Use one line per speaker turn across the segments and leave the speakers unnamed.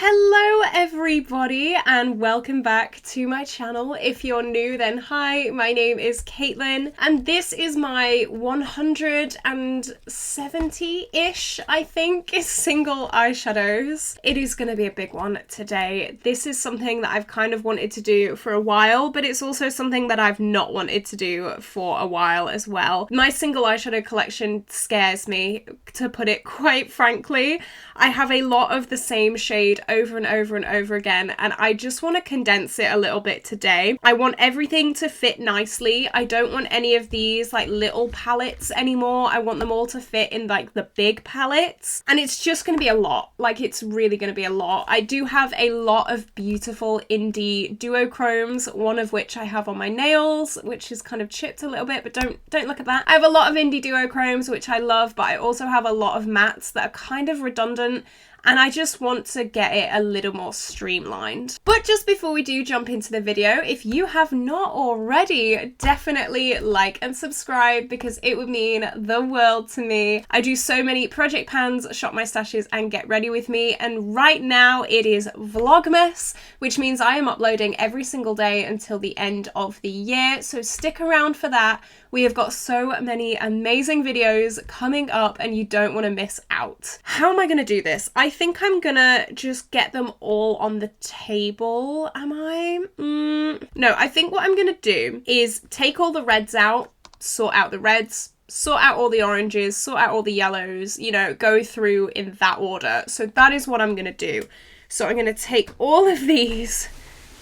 Hello everybody and welcome back to my channel. If you're new, then hi, my name is Caitlin and this is my 170-ish, I think, is single eyeshadows. It is going to be a big one today. This is something that I've kind of wanted to do for a while, but it's also something that I've not wanted to do for a while as well. My single eyeshadow collection scares me, to put it quite frankly. I have a lot of the same shade over and over and over again, and I just want to condense it a little bit today. I want everything to fit nicely. I don't want any of these like little palettes anymore. I want them all to fit in like the big palettes, and it's just going to be a lot. Like, it's really going to be a lot. I do have a lot of beautiful indie duochromes, one of which I have on my nails, which is kind of chipped a little bit, but don't look at that. I have a lot of indie duochromes, which I love, but I also have a lot of mattes that are kind of redundant, and I just want to get it a little more streamlined. But just before we do jump into the video, if you have not already, definitely like and subscribe because it would mean the world to me. I do so many project pans, shop my stashes and get ready with me, and right now it is Vlogmas, which means I am uploading every single day until the end of the year, so stick around for that. We have got so many amazing videos coming up and you don't want to miss out. How am I going to do this? I think I'm gonna just get them all on the table. Am I? No, I think what I'm gonna do is take all the reds out, sort out the reds, sort out all the oranges, sort out all the yellows, you know, go through in that order. So that is what I'm gonna do. So I'm gonna take all of these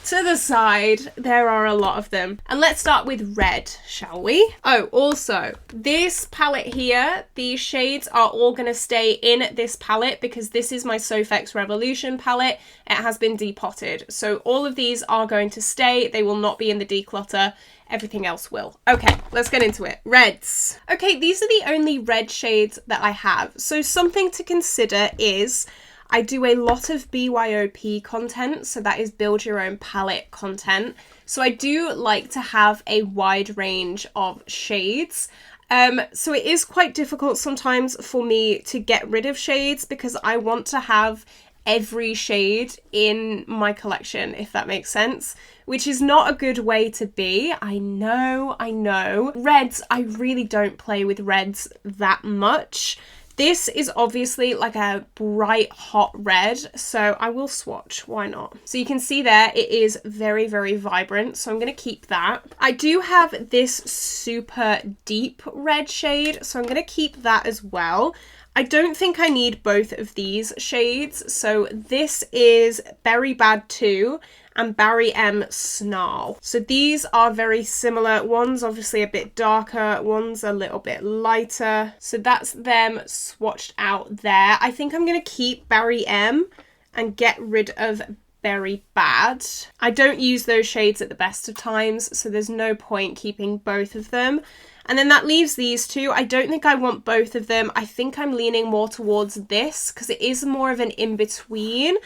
to the side. There are a lot of them. And let's start with red, shall we? Oh, also, this palette here, these shades are all going to stay in this palette because this is my Sofx Revolution palette. It has been depotted. So all of these are going to stay. They will not be in the declutter. Everything else will. Okay, let's get into it. Reds. Okay, these are the only red shades that I have. So something to consider is I do a lot of BYOP content, so that is build your own palette content. So I do like to have a wide range of shades. So it is quite difficult sometimes for me to get rid of shades because I want to have every shade in my collection, if that makes sense, which is not a good way to be. I know. Reds, I really don't play with reds that much. This is obviously like a bright hot red, so I will swatch, why not? So you can see there, it is very, very vibrant, so I'm going to keep that. I do have this super deep red shade, so I'm going to keep that as well. I don't think I need both of these shades, so this is Berry Bad 2 and Barry M Snarl. So these are very similar. One's obviously a bit darker, one's a little bit lighter. So that's them swatched out there. I think I'm going to keep Barry M and get rid of Berry Bad. I don't use those shades at the best of times, so there's no point keeping both of them. And then that leaves these two. I don't think I want both of them. I think I'm leaning more towards this because it is more of an in-between.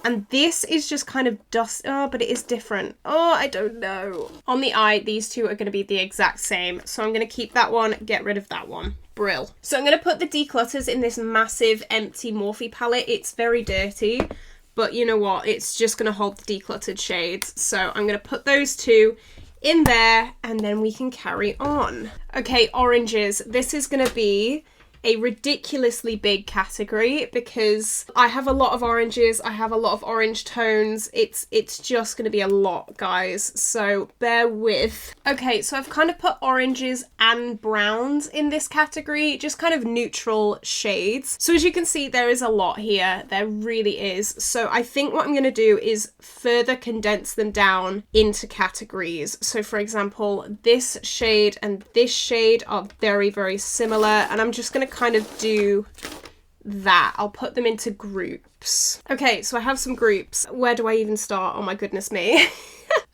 And this is just kind of dust. Oh, but it is different. Oh, I don't know. On the eye, these two are going to be the exact same. So I'm going to keep that one, get rid of that one. Brill. So I'm going to put the declutters in this massive empty Morphe palette. It's very dirty, but you know what? It's just going to hold the decluttered shades. So I'm going to put those two in there and then we can carry on. Okay, oranges. This is going to be a ridiculously big category because I have a lot of oranges, I have a lot of orange tones. It's just going to be a lot, guys, so bear with. Okay, so I've kind of put oranges and browns in this category, just kind of neutral shades. So as you can see, there is a lot here, there really is. So I think what I'm going to do is further condense them down into categories. So for example, this shade and this shade are very, very similar, and I'm just going to kind of do that. I'll put them into groups. Okay, so I have some groups. Where do I even start? Oh my goodness me.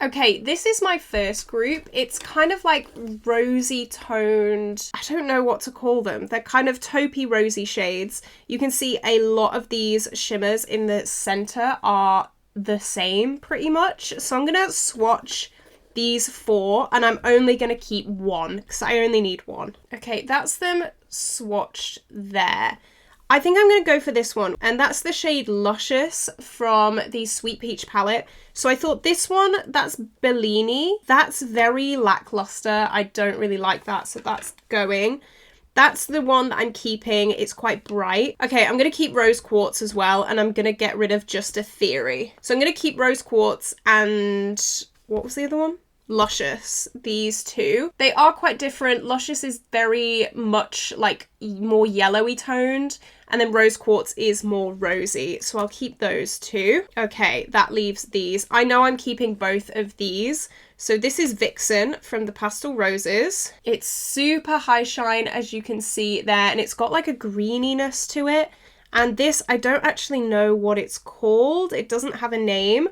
Okay, this is my first group. It's kind of like rosy toned, I don't know what to call them. They're kind of taupey rosy shades. You can see a lot of these shimmers in the center are the same pretty much. So I'm gonna swatch these four and I'm only gonna keep one because I only need one. Okay, that's them swatched there. I think I'm going to go for this one, and that's the shade Luscious from the Sweet Peach palette. So I thought this one, that's Bellini. That's very lackluster. I don't really like that, so that's going. That's the one that I'm keeping. It's quite bright. Okay, I'm going to keep Rose Quartz as well, and I'm going to get rid of Just a Theory. So I'm going to keep Rose Quartz and... what was the other one? Luscious. These two. They are quite different. Luscious is very much like more yellowy toned, and then Rose Quartz is more rosy. So I'll keep those two. Okay, that leaves these. I know I'm keeping both of these. So this is Vixen from the Pastel Roses. It's super high shine, as you can see there, and it's got like a greeniness to it. And this, I don't actually know what it's called. It doesn't have a name,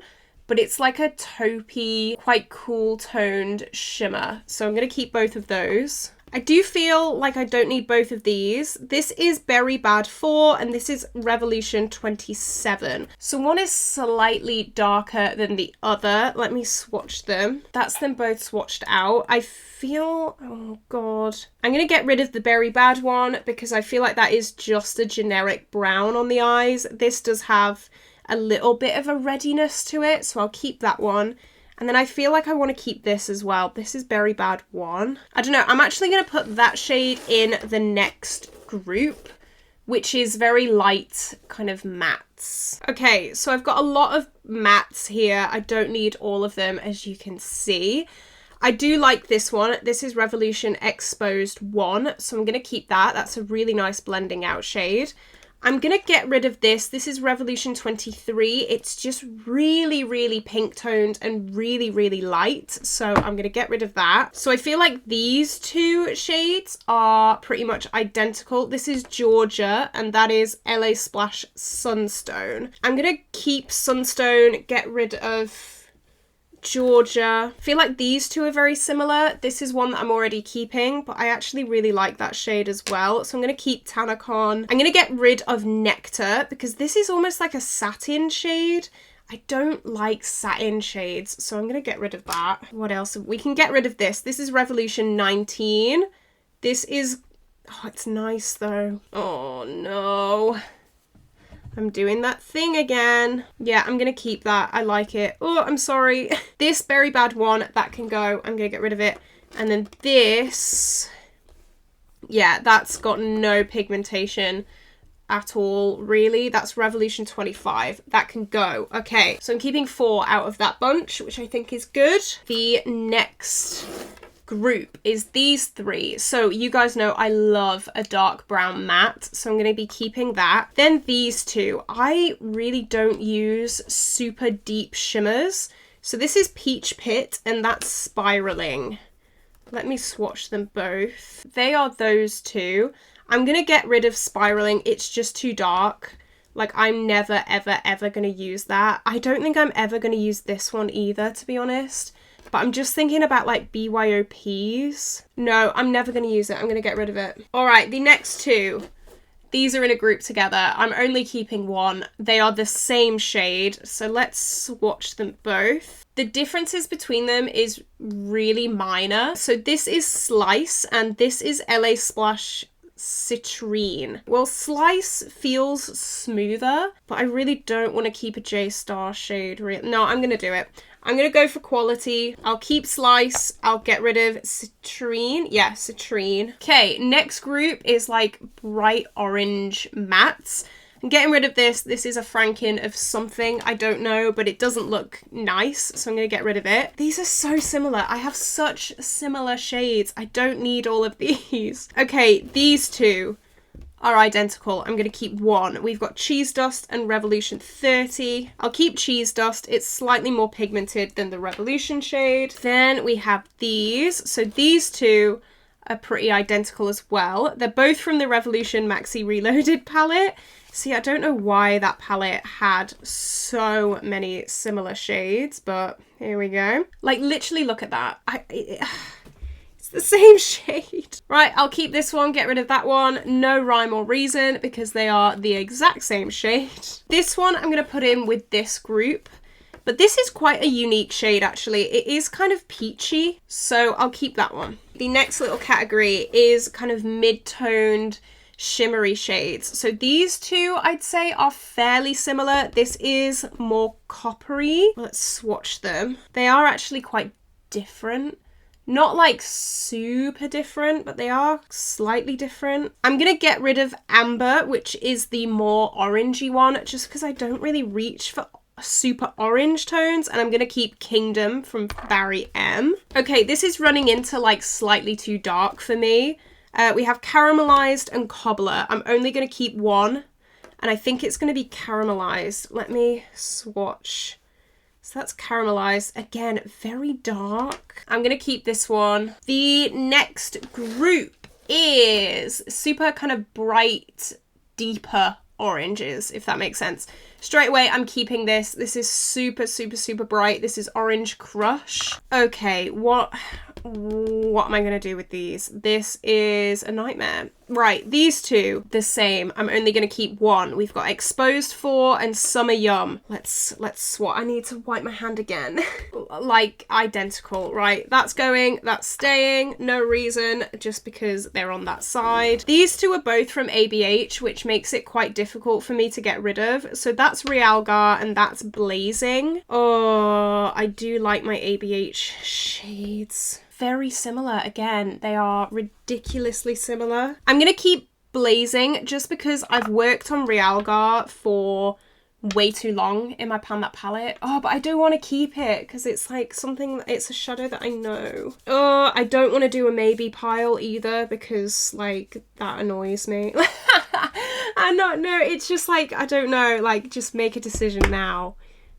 but it's like a taupey, quite cool toned shimmer. So I'm going to keep both of those. I do feel like I don't need both of these. This is Berry Bad 4 and this is Revolution 27. So one is slightly darker than the other. Let me swatch them. That's them both swatched out. I feel, oh God. I'm going to get rid of the Berry Bad one because I feel like that is just a generic brown on the eyes. This does have a little bit of a readiness to it, so I'll keep that one. And then I feel like I want to keep this as well. This is Berry Bad 1. I don't know, I'm actually going to put that shade in the next group, which is very light kind of mattes. Okay, so I've got a lot of mattes here. I don't need all of them, as you can see. I do like this one. This is Revolution Exposed 1, so I'm going to keep that. That's a really nice blending out shade. I'm going to get rid of this. This is Revolution 23. It's just really, really pink toned and really, really light. So I'm going to get rid of that. So I feel like these two shades are pretty much identical. This is Georgia and that is LA Splash Sunstone. I'm going to keep Sunstone, get rid of Georgia. I feel like these two are very similar. This is one that I'm already keeping, but I actually really like that shade as well. So I'm going to keep Tanacon. I'm going to get rid of Nectar because this is almost like a satin shade. I don't like satin shades, so I'm going to get rid of that. What else? We can get rid of this. This is Revolution 19. This is... oh, it's nice though. Oh no. I'm doing that thing again. Yeah, I'm going to keep that. I like it. Oh, I'm sorry. This Berry Bad 1, that can go. I'm going to get rid of it. And then this, yeah, that's got no pigmentation at all, really. That's Revolution 25. That can go. Okay, so I'm keeping 4 out of that bunch, which I think is good. The next group is these 3. So you guys know I love a dark brown matte, so I'm going to be keeping that. Then these 2. I really don't use super deep shimmers. So this is Peach Pit and that's Spiraling. Let me swatch them both. They are those 2. I'm going to get rid of Spiraling. It's just too dark. Like, I'm never, ever, ever going to use that. I don't think I'm ever going to use this one either, to be honest. But I'm just thinking about like BYOPs. No, I'm never going to use it. I'm going to get rid of it. All right, the next 2. These are in a group together. I'm only keeping 1. They are the same shade. So let's swatch them both. The differences between them is really minor. So this is Slice and this is LA Splash Citrine. Well, Slice feels smoother, but I really don't want to keep a J-Star shade. No, I'm going to do it. I'm going to go for quality. I'll keep Slice. I'll get rid of Citrine. Yeah, Citrine. Okay, next group is like bright orange mattes. I'm getting rid of this. This is a Franken of something. I don't know, but it doesn't look nice, so I'm going to get rid of it. These are so similar. I have such similar shades. I don't need all of these. Okay, these 2 are identical. I'm going to keep 1. We've got Cheese Dust and Revolution 30. I'll keep Cheese Dust. It's slightly more pigmented than the Revolution shade. Then we have these. So these 2 are pretty identical as well. They're both from the Revolution Maxi Reloaded palette. See, I don't know why that palette had so many similar shades, but here we go. Like, literally look at that. It's the same shade. Right, I'll keep this one, get rid of that one. No rhyme or reason because they are the exact same shade. This one I'm going to put in with this group, but this is quite a unique shade actually. It is kind of peachy, so I'll keep that one. The next little category is kind of mid-toned shimmery shades. So these two I'd say are fairly similar. This is more coppery. Let's swatch them. They are actually quite different. Not like super different, but they are slightly different. I'm gonna get rid of Amber, which is the more orangey one, just because I don't really reach for super orange tones, and I'm gonna keep Kingdom from Barry M. Okay, this is running into like slightly too dark for me. We have Caramelized and Cobbler. I'm only gonna keep one, and I think it's gonna be Caramelized. Let me swatch. So that's Caramelized. Again, very dark. I'm gonna keep this one. The next group is super kind of bright, deeper oranges, if that makes sense. Straight away, I'm keeping this. This is super, super, super bright. This is Orange Crush. Okay, what am I gonna do with these? This is a nightmare. Right, these two, the same. I'm only gonna keep one. We've got Exposed 4 and Summer Yum. Let's swat. I need to wipe my hand again. Like, identical, right? That's going, that's staying. No reason, just because they're on that side. These two are both from ABH, which makes it quite difficult for me to get rid of. So that's Realgar and that's Blazing. Oh, I do like my ABH shades. Very similar again. They are ridiculously similar. I'm gonna keep Blazing just because I've worked on Realgar for way too long in my Pan That palette. Oh, but I do want to keep it because it's like something, it's a shadow that I know. Oh, I don't want to do a maybe pile either because like that annoys me. I'm not, no, it's just like, I don't know, like just make a decision now.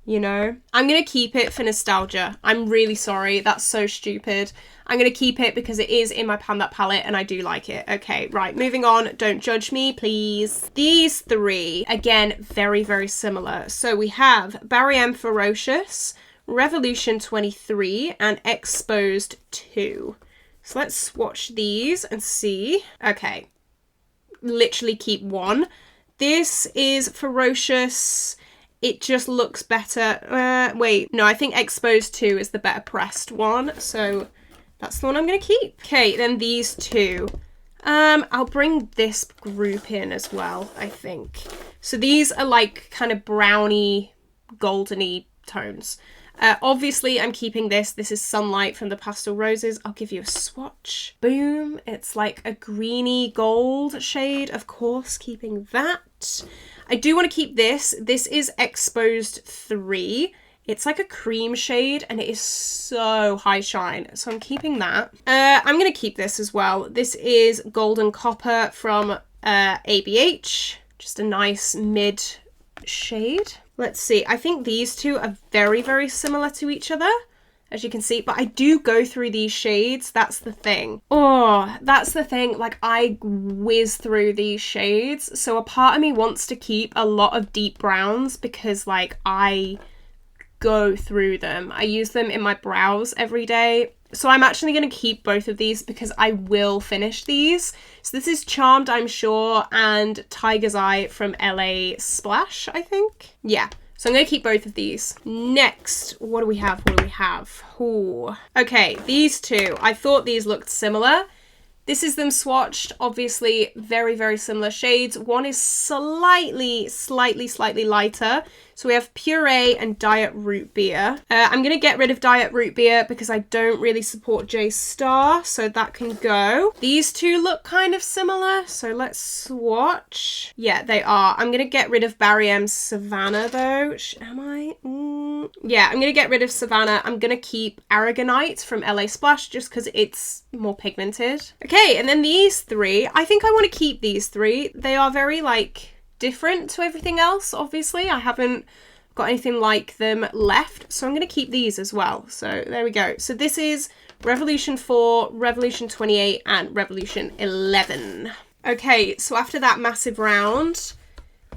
You know, I'm gonna keep it for nostalgia. I'm really sorry, that's so stupid. I'm gonna keep it because it is in my Pan That palette and I do like it. Okay, right, moving on. Don't judge me, please. These three, again, very, very similar. So we have Barry M Ferocious, Revolution 23, and Exposed 2. So let's swatch these and see. Okay, literally keep one. This is Ferocious. It just looks better. Wait, no, I think Exposed 2 is the better pressed one. So that's the one I'm going to keep. Okay, then these two. I'll bring this group in as well, I think. So these are like kind of browny, goldeny tones. Obviously, I'm keeping this. This is Sunlight from the Pastel Roses. I'll give you a swatch. Boom. It's like a greeny gold shade. Of course, keeping that. I do want to keep this. This is Exposed 3. It's like a cream shade and it is so high shine. So I'm keeping that. I'm going to keep this as well. This is Golden Copper from ABH. Just a nice mid shade. Let's see. I think these two are very, very similar to each other, as you can see, but I do go through these shades. That's the thing. Oh, that's the thing. Like, I whiz through these shades. So a part of me wants to keep a lot of deep browns because, like, I go through them. I use them in my brows every day. So I'm actually going to keep both of these because I will finish these. So this is Charmed, I'm sure, and Tiger's Eye from LA Splash, I think. Yeah. So I'm going to keep both of these. Next, what do we have? What do we have? Ooh. Okay, these two. I thought these looked similar. This is them swatched, obviously very, very similar shades. One is slightly lighter. So we have Puree and Diet Root Beer. I'm going to get rid of Diet Root Beer because I don't really support J Star, so that can go. These two look kind of similar, so let's swatch. Yeah, they are. I'm going to get rid of Barry M Savannah though. Am I? Yeah, I'm going to get rid of Savannah. I'm going to keep Aragonite from LA Splash just because it's more pigmented. Okay, and then these three. I think I want to keep these three. They are very, like, different to everything else, obviously. I haven't got anything like them left, so I'm going to keep these as well. So there we go. So this is Revolution 4, Revolution 28, and Revolution 11. Okay, so after that massive round,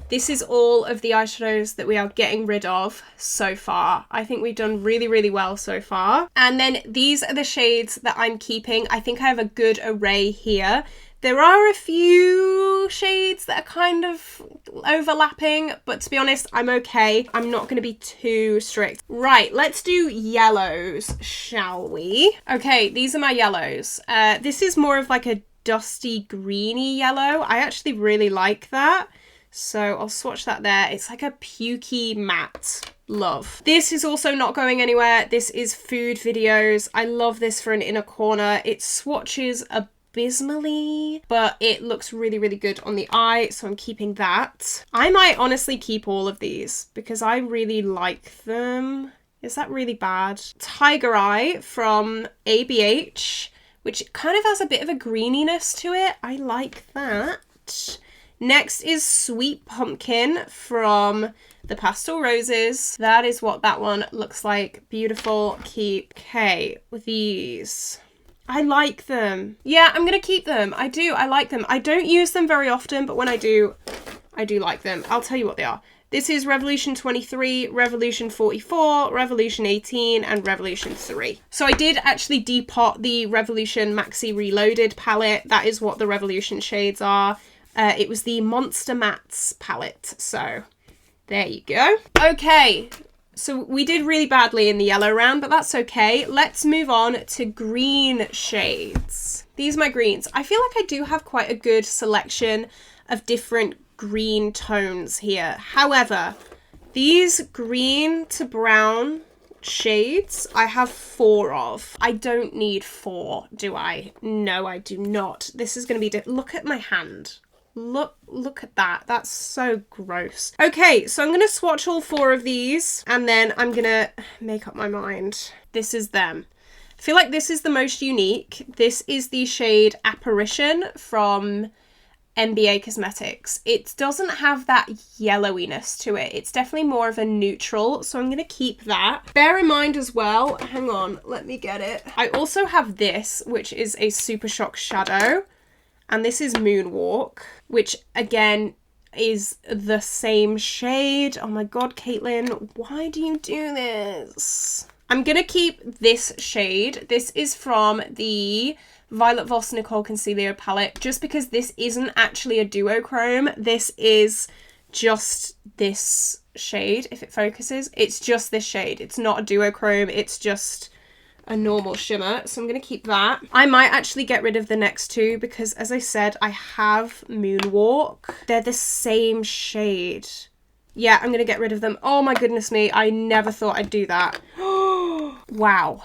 this is all of the eyeshadows that we are getting rid of so far. I think we've done really, really well so far. And then these are the shades that I'm keeping. I think I have a good array here. There are a few shades that are kind of overlapping, but to be honest, I'm okay. I'm not going to be too strict. Right, let's do yellows, shall we? Okay, these are my yellows. This is more of like a dusty greeny yellow. I actually really like that. So I'll swatch that there. It's like a pukey matte. Love. This is also not going anywhere. This is food videos. I love this for an inner corner. It swatches abysmally, but it looks really, really good on the eye, so I'm keeping that. I might honestly keep all of these because I really like them. Is that really bad? Tiger Eye from ABH, which kind of has a bit of a greeniness to it. I like that. Next is Sweet Pumpkin from the Pastel Roses. That is what that one looks like. Beautiful. Keep. Okay, with these. I like them. Yeah, I'm gonna keep them. I do. I like them. I don't use them very often, but when I do like them. I'll tell you what they are. This is Revolution 23, Revolution 44, Revolution 18, and Revolution 3. So I did actually depot the Revolution Maxi Reloaded palette. That is what the Revolution shades are. It was the Monster Mattes palette, so there you go. Okay, so we did really badly in the yellow round, but that's okay. Let's move on to green shades. These are my greens. I feel like I do have quite a good selection of different green tones here. However, these green to brown shades I have 4 of. I don't need 4, do I? No, I do not. This is going to be look at my hand. Look at that. That's so gross. Okay, so I'm going to swatch all 4 of these and then I'm going to make up my mind. This is them. I feel like this is the most unique. This is the shade Apparition from NBA Cosmetics. It doesn't have that yellowiness to it. It's definitely more of a neutral, so I'm going to keep that. Bear in mind as well, hang on, let me get it. I also have this, which is a Super Shock shadow. And this is Moonwalk, which again is the same shade. Oh my god, Caitlin, why do you do this? I'm gonna keep this shade. This is from the Violet Voss Nicole Concealer palette, just because this isn't actually a duochrome. This is just this shade, if it focuses. It's just this shade. It's not a duochrome, it's just a normal shimmer, so I'm going to keep that. I might actually get rid of the next 2 because, as I said, I have Moonwalk. They're the same shade. Yeah, I'm going to get rid of them. Oh my goodness me, I never thought I'd do that. Wow.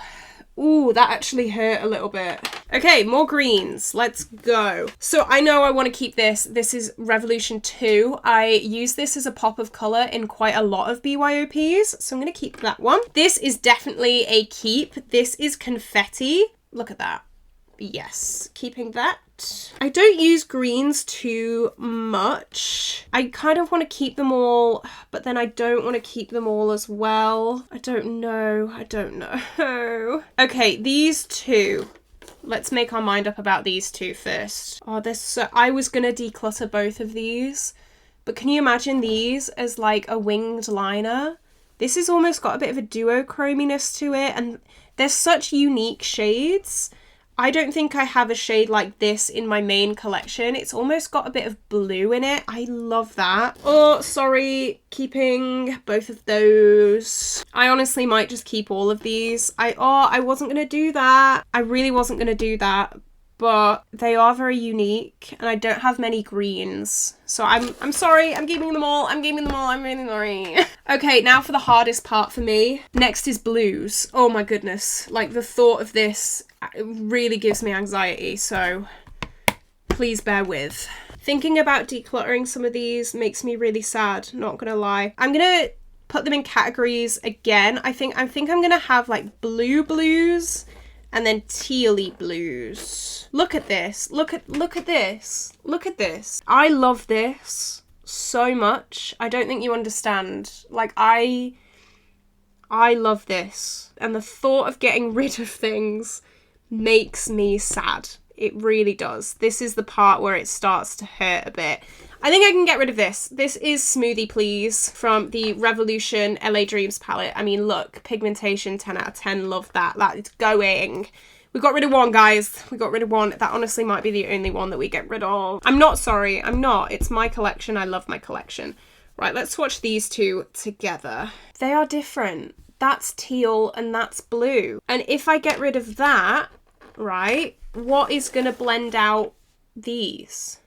Ooh, that actually hurt a little bit. Okay, more greens. Let's go. So I know I want to keep this. This is Revolution 2. I use this as a pop of colour in quite a lot of BYOPs, so I'm going to keep that one. This is definitely a keep. This is Confetti. Look at that. Yes, keeping that. I don't use greens too much. I kind of want to keep them all, but then I don't want to keep them all as well. I don't know. Okay, these 2. Let's make our mind up about these 2 first. Oh, I was gonna declutter both of these, but can you imagine these as like a winged liner? This has almost got a bit of a duochrominess to it, and they're such unique shades. I don't think I have a shade like this in my main collection. It's almost got a bit of blue in it. I love that. Oh, sorry, keeping both of those. I honestly might just keep all of these. I wasn't gonna do that. I really wasn't gonna do that, but they are very unique and I don't have many greens. So I'm sorry, I'm keeping them all. I'm really sorry. Okay, now for the hardest part for me. Next is blues. Oh my goodness. Like, the thought of this really gives me anxiety, so please bear with. Thinking about decluttering some of these makes me really sad, not gonna lie. I'm gonna put them in categories again. I think I'm gonna have like blue blues and then tealy blues. Look at this. Look at this. Look at this. I love this so much. I don't think you understand. Like, I love this. And the thought of getting rid of things makes me sad. It really does. This is the part where it starts to hurt a bit. I think I can get rid of this. This is Smoothie Please from the Revolution LA Dreams palette. I mean, look, pigmentation, 10 out of 10. Love that. That is going. We got rid of one, guys. We got rid of one. That honestly might be the only one that we get rid of. I'm not sorry. I'm not. It's my collection. I love my collection. Right, let's swatch these 2 together. They are different. That's teal and that's blue. And if I get rid of that, right, what is going to blend out these.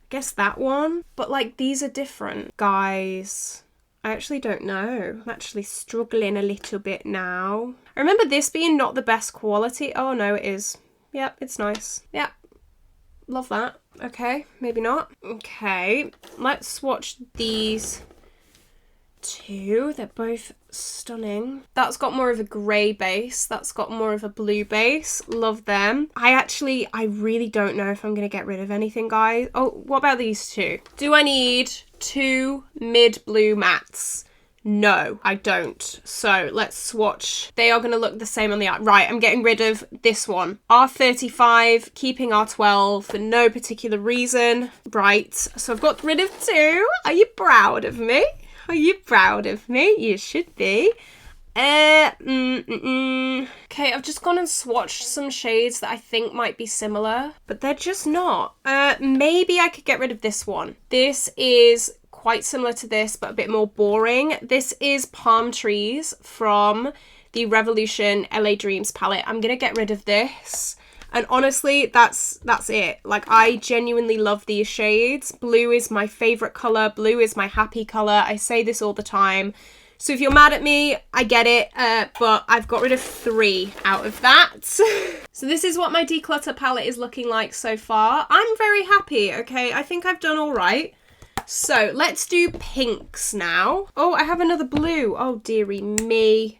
Guess that one. But like these are different. Guys, I actually don't know. I'm actually struggling a little bit now. I remember this being not the best quality. Oh no, it is. Yep, it's nice. Yep. Love that. Okay, maybe not. Okay, let's swatch these two. They're both stunning. That's got more of a grey base. That's got more of a blue base. Love them. I really don't know if I'm going to get rid of anything, guys. Oh, what about these two? Do I need 2 mid blue mattes? No, I don't. So let's swatch. They are going to look the same on the eye. Right, I'm getting rid of this one. R35, keeping R12 for no particular reason. Right, so I've got rid of 2. Are you proud of me? Are you proud of me? You should be. Okay, I've just gone and swatched some shades that I think might be similar, but they're just not. Maybe I could get rid of this one. This is quite similar to this, but a bit more boring. This is Palm Trees from the Revolution LA Dreams palette. I'm gonna get rid of this. And honestly, that's it. Like, I genuinely love these shades. Blue is my favorite color. Blue is my happy color. I say this all the time. So if you're mad at me, I get it, but I've got rid of 3 out of that. So this is what my declutter palette is looking like so far. I'm very happy, okay? I think I've done all right. So let's do pinks now. Oh, I have another blue. Oh, dearie me.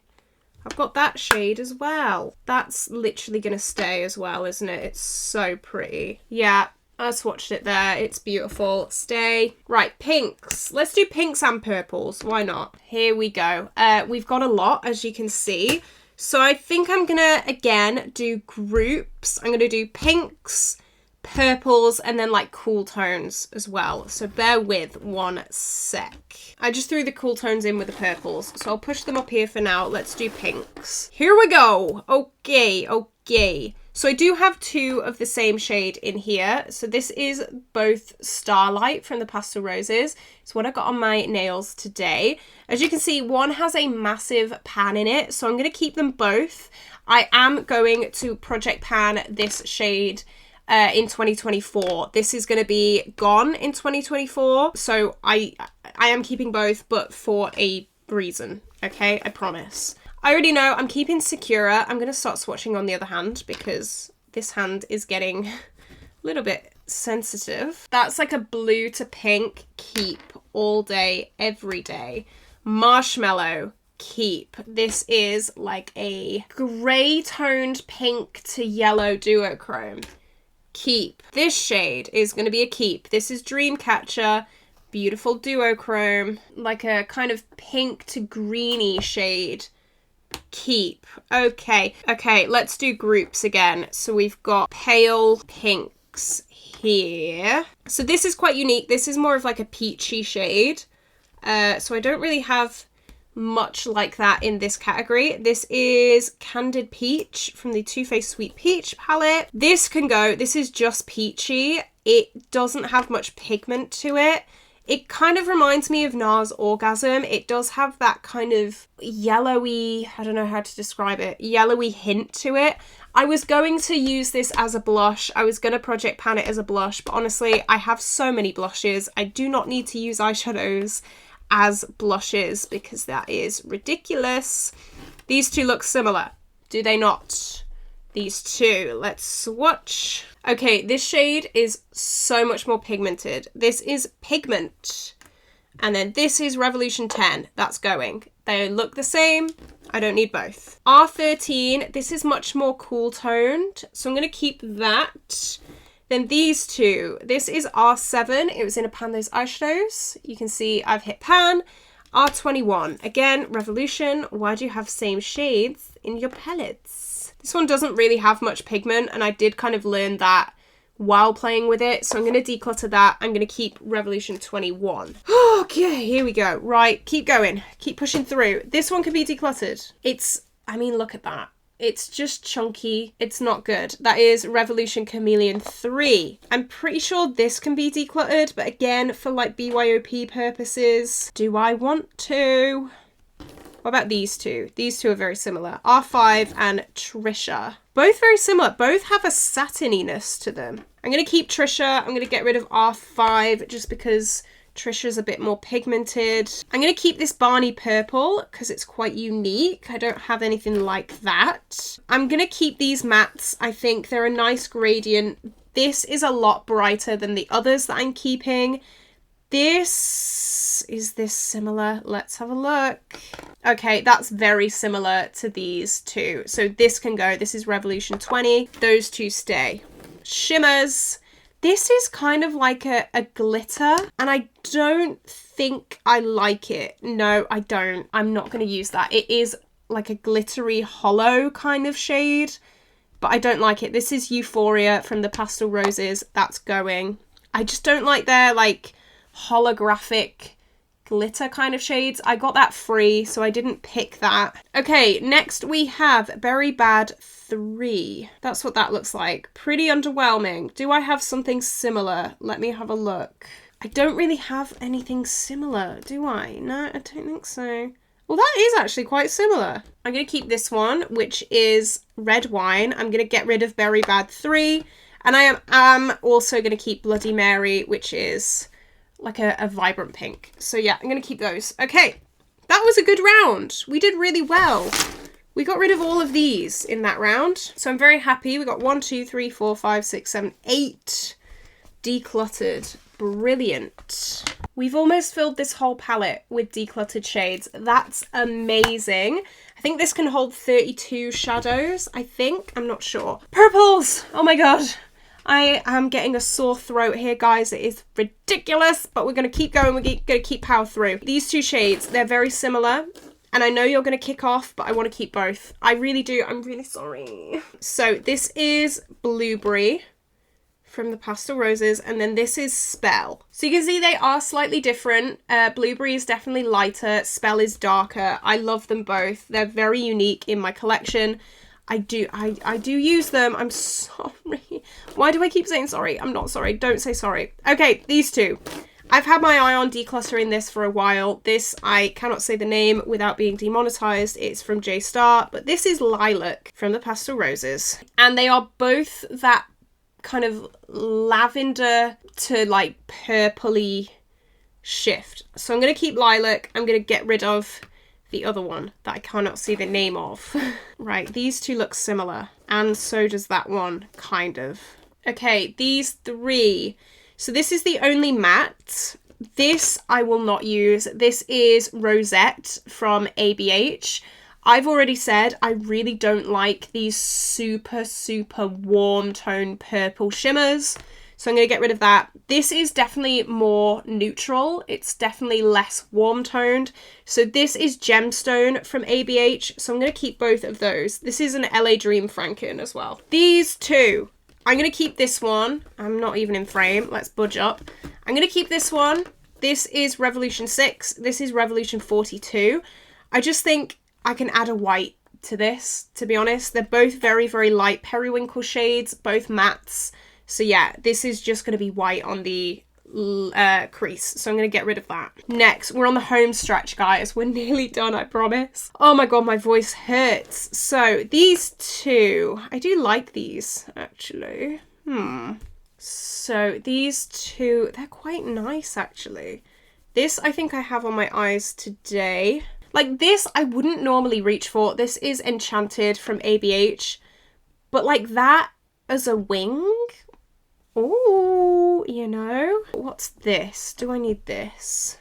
I've got that shade as well. That's literally going to stay as well, isn't it? It's so pretty. Yeah, I swatched it there. It's beautiful. Stay. Right, pinks. Let's do pinks and purples. Why not? Here we go. We've got a lot, as you can see. So I think I'm going to, again, do groups. I'm going to do pinks, purples, and then like cool tones as well. So bear with 1 sec. I just threw the cool tones in with the purples, so I'll push them up here for now. Let's do pinks. Here we go. Okay. So I do have 2 of the same shade in here. So this is both Starlight from the Pastel Roses. It's what I got on my nails today. As you can see, one has a massive pan in it, so I'm going to keep them both. I am going to project pan this shade in 2024. This is going to be gone in 2024, so I am keeping both, but for a reason, okay? I promise. I already know I'm keeping Sakura. I'm going to start swatching on the other hand because this hand is getting a little bit sensitive. That's like a blue to pink. Keep all day, every day. Marshmallow. Keep. This is like a grey toned pink to yellow duochrome. Keep. This shade is going to be a keep. This is Dreamcatcher, beautiful duochrome, like a kind of pink to greeny shade. Keep. Okay, let's do groups again. So we've got pale pinks here. So this is quite unique. This is more of like a peachy shade. So I don't really have much like that in this category. This is Candid Peach from the Too Faced Sweet Peach palette. This can go. This is just peachy. It doesn't have much pigment to it. It kind of reminds me of NARS Orgasm. It does have that kind of yellowy, I don't know how to describe it, yellowy hint to it. I was going to use this as a blush. I was going to project pan it as a blush, but honestly, I have so many blushes. I do not need to use eyeshadows as blushes because that is ridiculous. These two look similar, do they not? These two. Let's swatch. Okay, this shade is so much more pigmented. This is Pigment. And then this is Revolution 10. That's going. They look the same. I don't need both. R13. This is much more cool toned. So I'm going to keep that. Then these two. This is R7. It was in a pan, Those Eyeshadows. You can see I've hit pan. R21. Again, Revolution. Why do you have same shades in your palettes? This one doesn't really have much pigment, and I did kind of learn that while playing with it. So I'm going to declutter that. I'm going to keep Revolution 21. Okay, here we go. Right, keep going. Keep pushing through. This one can be decluttered. I mean, look at that. It's just chunky. It's not good. That is Revolution Chameleon 3. I'm pretty sure this can be decluttered, but again, for like BYOP purposes, do I want to? What about these two? These two are very similar. R5 and Trisha. Both very similar. Both have a satininess to them. I'm going to keep Trisha. I'm going to get rid of R5 just because Trisha's a bit more pigmented. I'm going to keep this Barney purple because it's quite unique. I don't have anything like that. I'm going to keep these mattes. I think they're a nice gradient. This is a lot brighter than the others that I'm keeping. Is this similar? Let's have a look. Okay, that's very similar to these two. So this can go. This is Revolution 20. Those two stay. Shimmers. This is kind of like a glitter, and I don't think I like it. No, I don't. I'm not going to use that. It is like a glittery hollow kind of shade, but I don't like it. This is Euphoria from the Pastel Roses. That's going. I just don't like their like holographic glitter kind of shades. I got that free, so I didn't pick that. Okay, next we have Berry Bad 3. That's what that looks like. Pretty underwhelming. Do I have something similar? Let me have a look. I don't really have anything similar, do I? No, I don't think so. Well, that is actually quite similar. I'm going to keep this one, which is Red Wine. I'm going to get rid of Berry Bad 3. And I am also going to keep Bloody Mary, which is like a vibrant pink. So yeah, I'm going to keep those. Okay, that was a good round. We did really well. We got rid of all of these in that round. So I'm very happy. We got 1, 2, 3, 4, 5, 6, 7, 8 decluttered. Brilliant. We've almost filled this whole palette with decluttered shades. That's amazing. I think this can hold 32 shadows, I think. I'm not sure. Purples! Oh my god. I am getting a sore throat here, guys. It is ridiculous, but we're going to keep going. We're going to keep power through. These two shades, they're very similar. And I know you're going to kick off, but I want to keep both. I really do. I'm really sorry. So this is Blueberry from the Pastel Roses, and then this is Spell. So you can see they are slightly different. Blueberry is definitely lighter. Spell is darker. I love them both. They're very unique in my collection. I do use them. I'm sorry. Why do I keep saying sorry? I'm not sorry. Don't say sorry. Okay, these two. I've had my eye on decluttering this for a while. This, I cannot say the name without being demonetized. It's from J-Star, but this is Lilac from the Pastel Roses. And they are both that kind of lavender to like purpley shift. So I'm going to keep Lilac. I'm going to get rid of the other one that I cannot see the name of. Right, these two look similar. And so does that one, kind of. Okay, these three. So this is the only matte. This I will not use. This is Rosette from ABH. I've already said I really don't like these super, super warm tone purple shimmers. So I'm going to get rid of that. This is definitely more neutral. It's definitely less warm toned. So this is Gemstone from ABH. So I'm going to keep both of those. This is an LA Dream Franken as well. These two. I'm going to keep this one. I'm not even in frame. Let's budge up. I'm going to keep this one. This is Revolution 6. This is Revolution 42. I just think I can add a white to this, to be honest. They're both very, very light periwinkle shades, both mattes. So yeah, this is just going to be white on the crease. So I'm going to get rid of that. Next, we're on the home stretch, guys. We're nearly done, I promise. Oh my god, my voice hurts. So these two, I do like these, actually. So these two, they're quite nice, actually. This, I think I have on my eyes today. Like this, I wouldn't normally reach for. This is Enchanted from ABH. But like that as a wing? Ooh, you know? What's this? Do I need this?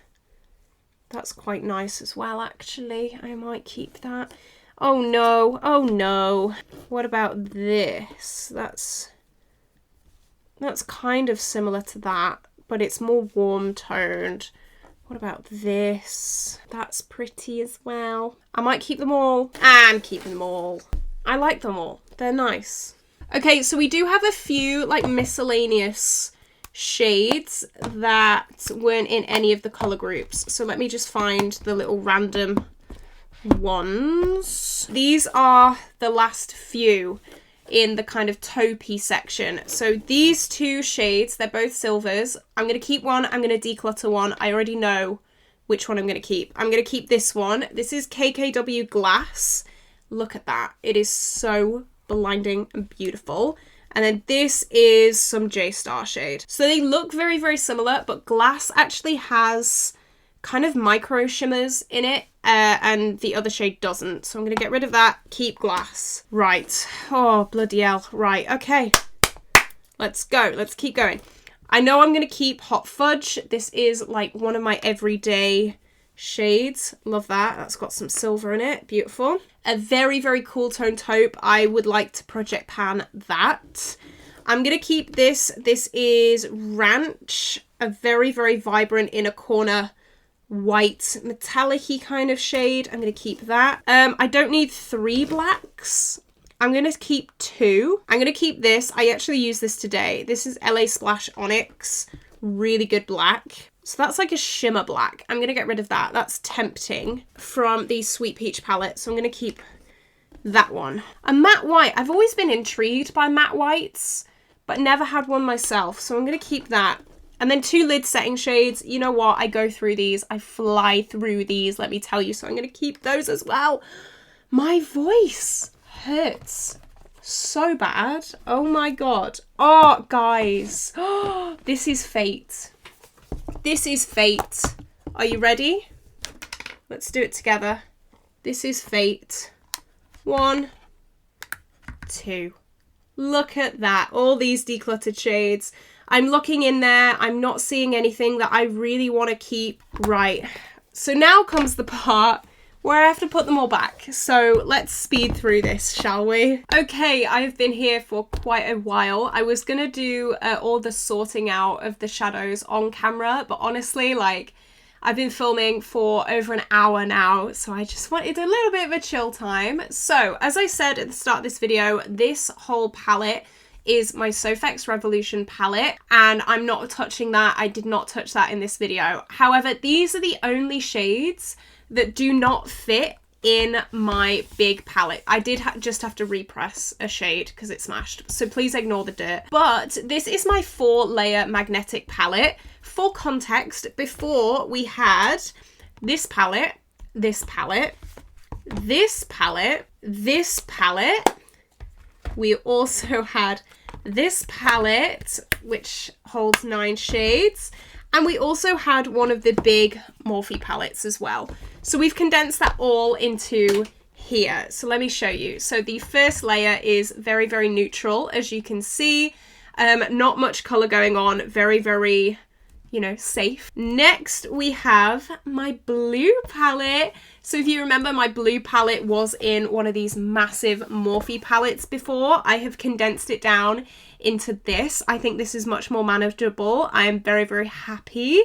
That's quite nice as well, actually. I might keep that. Oh no, oh no. What about this? That's kind of similar to that, but it's more warm toned. What about this? That's pretty as well. I might keep them all. I'm keeping them all. I like them all. They're nice. Okay, so we do have a few like miscellaneous shades that weren't in any of the color groups. So let me just find the little random ones. These are the last few in the kind of taupey section. So these two shades, they're both silvers. I'm going to keep one. I'm going to declutter one. I already know which one I'm going to keep. I'm going to keep this one. This is KKW Glass. Look at that. It is so blinding and beautiful. And then this is some J-Star shade. So they look very, very similar, but Glass actually has kind of micro shimmers in it, and the other shade doesn't. So I'm going to get rid of that, keep Glass. Right. Oh, bloody hell. Right, okay. Let's go. Let's keep going. I know I'm going to keep Hot Fudge. This is like one of my everyday shades. Love that. That's got some silver in it. Beautiful. A very, very cool tone taupe. I would like to project pan that. I'm going to keep this. This is Ranch, a very, very vibrant inner corner white metallic-y kind of shade. I'm going to keep that. I don't need 3 blacks. I'm going to keep 2. I'm going to keep this. I actually used this today. This is LA Splash Onyx. Really good black. So that's like a shimmer black. I'm going to get rid of that. That's tempting from the Sweet Peach palette. So I'm going to keep that one. A matte white. I've always been intrigued by matte whites, but never had one myself. So I'm going to keep that. And then 2 lid setting shades. You know what? I go through these. I fly through these, let me tell you. So I'm going to keep those as well. My voice hurts so bad. Oh my God. Oh, guys. Oh, this is fate. This is fate. Are you ready? Let's do it together. This is fate. 1, 2. Look at that. All these decluttered shades. I'm looking in there. I'm not seeing anything that I really want to keep. Right. So now comes the part where I have to put them all back. So let's speed through this, shall we? Okay, I've been here for quite a while. I was gonna do all the sorting out of the shadows on camera, but honestly, like, I've been filming for over an hour now, so I just wanted a little bit of a chill time. So, as I said at the start of this video, this whole palette is my Sofx Revolution palette, and I'm not touching that. I did not touch that in this video. However, these are the only shades that do not fit in my big palette. I did just have to repress a shade because it smashed, so please ignore the dirt. But this is my 4-layer magnetic palette. For context, before we had this palette, this palette, this palette, this palette. We also had this palette, which holds 9 shades. And we also had one of the big Morphe palettes as well. So we've condensed that all into here. So let me show you. So the first layer is very, very neutral, as you can see. Not much color going on. Very, very, you know, safe. Next, we have my blue palette. So if you remember, my blue palette was in one of these massive Morphe palettes before. I have condensed it down into this. I think this is much more manageable. I am very, very happy.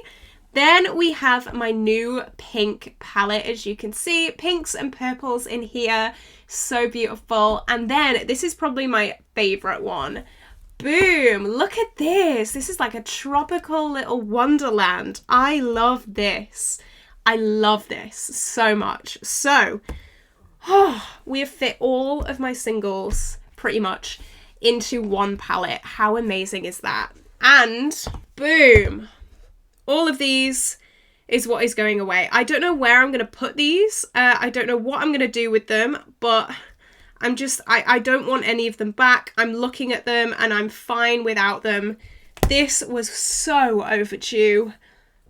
Then we have my new pink palette. As you can see, pinks and purples in here. So beautiful. And then this is probably my favorite one. Boom, look at this. This is like a tropical little wonderland. I love this. I love this so much. So, we have fit all of my singles pretty much into one palette. How amazing is that? And boom, all of these is what is going away. I don't know where I'm going to put these. I don't know what I'm going to do with them, but I don't want any of them back. I'm looking at them and I'm fine without them. This was so overdue.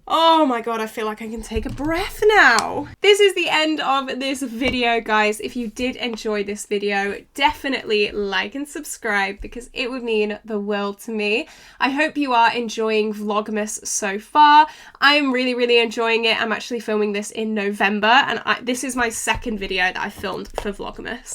Oh my God, I feel like I can take a breath now. This is the end of this video, guys. If you did enjoy this video, definitely like and subscribe because it would mean the world to me. I hope you are enjoying Vlogmas so far. I'm really, really enjoying it. I'm actually filming this in November, and this is my second video that I filmed for Vlogmas.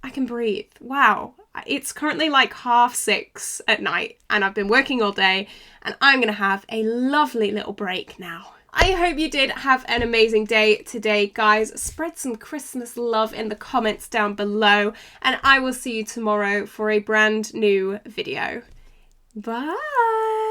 I can breathe. Wow. It's currently like 6:30 at night and I've been working all day and I'm going to have a lovely little break now. I hope you did have an amazing day today, guys. Spread some Christmas love in the comments down below and I will see you tomorrow for a brand new video. Bye!